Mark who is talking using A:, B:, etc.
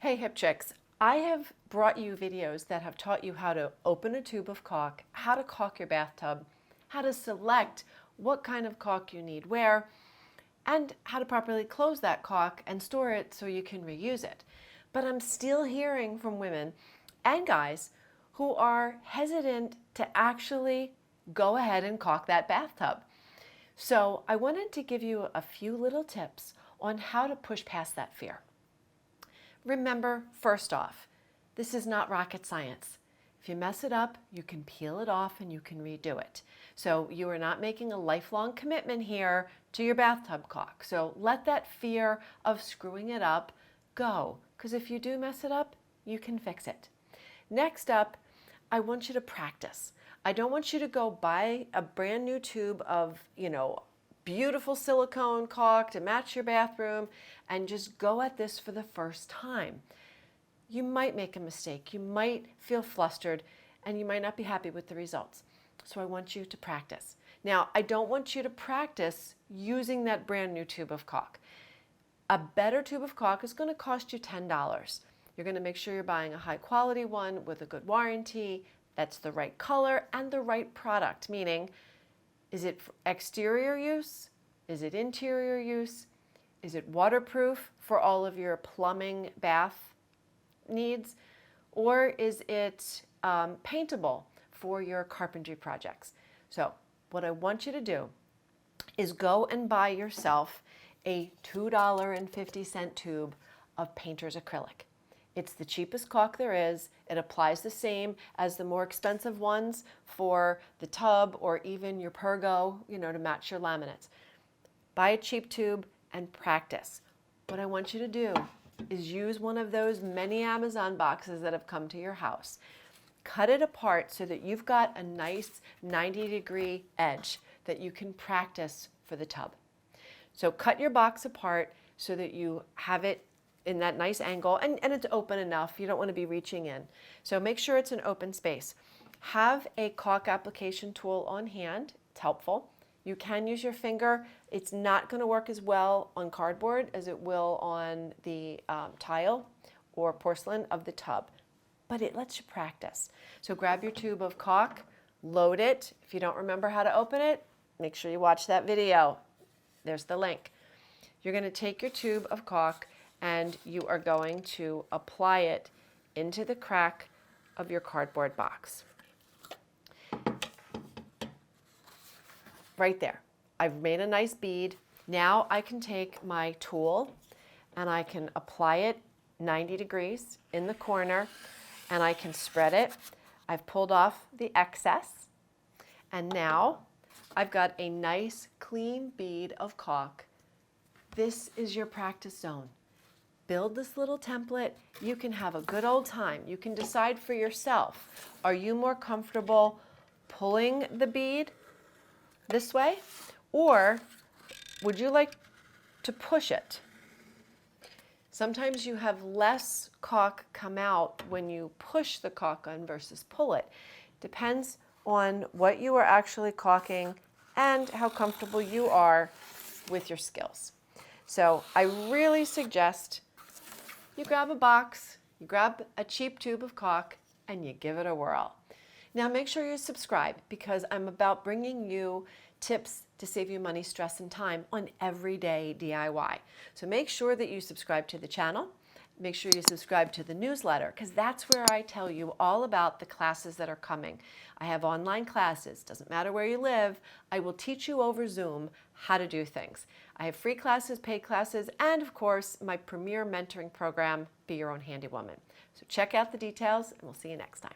A: Hey Hip Chicks, I have brought you videos that have taught you how to open a tube of caulk, how to caulk your bathtub, how to select what kind of caulk you need where, and how to properly close that caulk and store it so you can reuse it. But I'm still hearing from women and guys who are hesitant to actually go ahead and caulk that bathtub. So I wanted to give you a few little tips on how to push past that fear. Remember, first off, this is not rocket science. If you mess it up, you can peel it off and you can redo it. So you are not making a lifelong commitment here to your bathtub caulk. So let that fear of screwing it up go, because if you do mess it up, you can fix it. Next up, I want you to practice. I don't want you to go buy a brand new tube of, beautiful silicone caulk to match your bathroom and just go at this for the first time. You might make a mistake, you might feel flustered, and you might not be happy with the results. So I want you to practice. Now, I don't want you to practice using that brand new tube of caulk. A better tube of caulk is going to cost you $10. You're going to make sure you're buying a high quality one with a good warranty, that's the right color and the right product, meaning, is it for exterior use? Is it interior use? Is it waterproof for all of your plumbing, bath needs? Or is it paintable for your carpentry projects? So what I want you to do is go and buy yourself a $2.50 tube of painter's acrylic. It's the cheapest caulk there is. It applies the same as the more expensive ones for the tub or even your Pergo, to match your laminates. Buy a cheap tube and practice. What I want you to do is use one of those many Amazon boxes that have come to your house. Cut it apart so that you've got a nice 90-degree edge that you can practice for the tub. So cut your box apart so that you have it in that nice angle, and it's open enough. You don't want to be reaching in. So make sure it's an open space. Have a caulk application tool on hand. It's helpful. You can use your finger. It's not going to work as well on cardboard as it will on the tile or porcelain of the tub, but it lets you practice. So grab your tube of caulk, load it. If you don't remember how to open it, make sure you watch that video. There's the link. You're going to take your tube of caulk and you are going to apply it into the crack of your cardboard box. Right there. I've made a nice bead. Now I can take my tool and I can apply it 90 degrees in the corner and I can spread it. I've pulled off the excess and now I've got a nice clean bead of caulk. This is your practice zone. Build this little template. You can have a good old time. You can decide for yourself. Are you more comfortable pulling the bead this way? Or would you like to push it? Sometimes you have less caulk come out when you push the caulk gun versus pull it. Depends on what you are actually caulking and how comfortable you are with your skills. So I really suggest you grab a box, you grab a cheap tube of caulk, and you give it a whirl. Now make sure you subscribe because I'm about bringing you tips to save you money, stress, and time on everyday DIY. So make sure that you subscribe to the channel. Make sure you subscribe to the newsletter because that's where I tell you all about the classes that are coming. I have online classes. Doesn't matter where you live. I will teach you over Zoom how to do things. I have free classes, paid classes, and of course, my premier mentoring program, Be Your Own Handy Woman. So check out the details and we'll see you next time.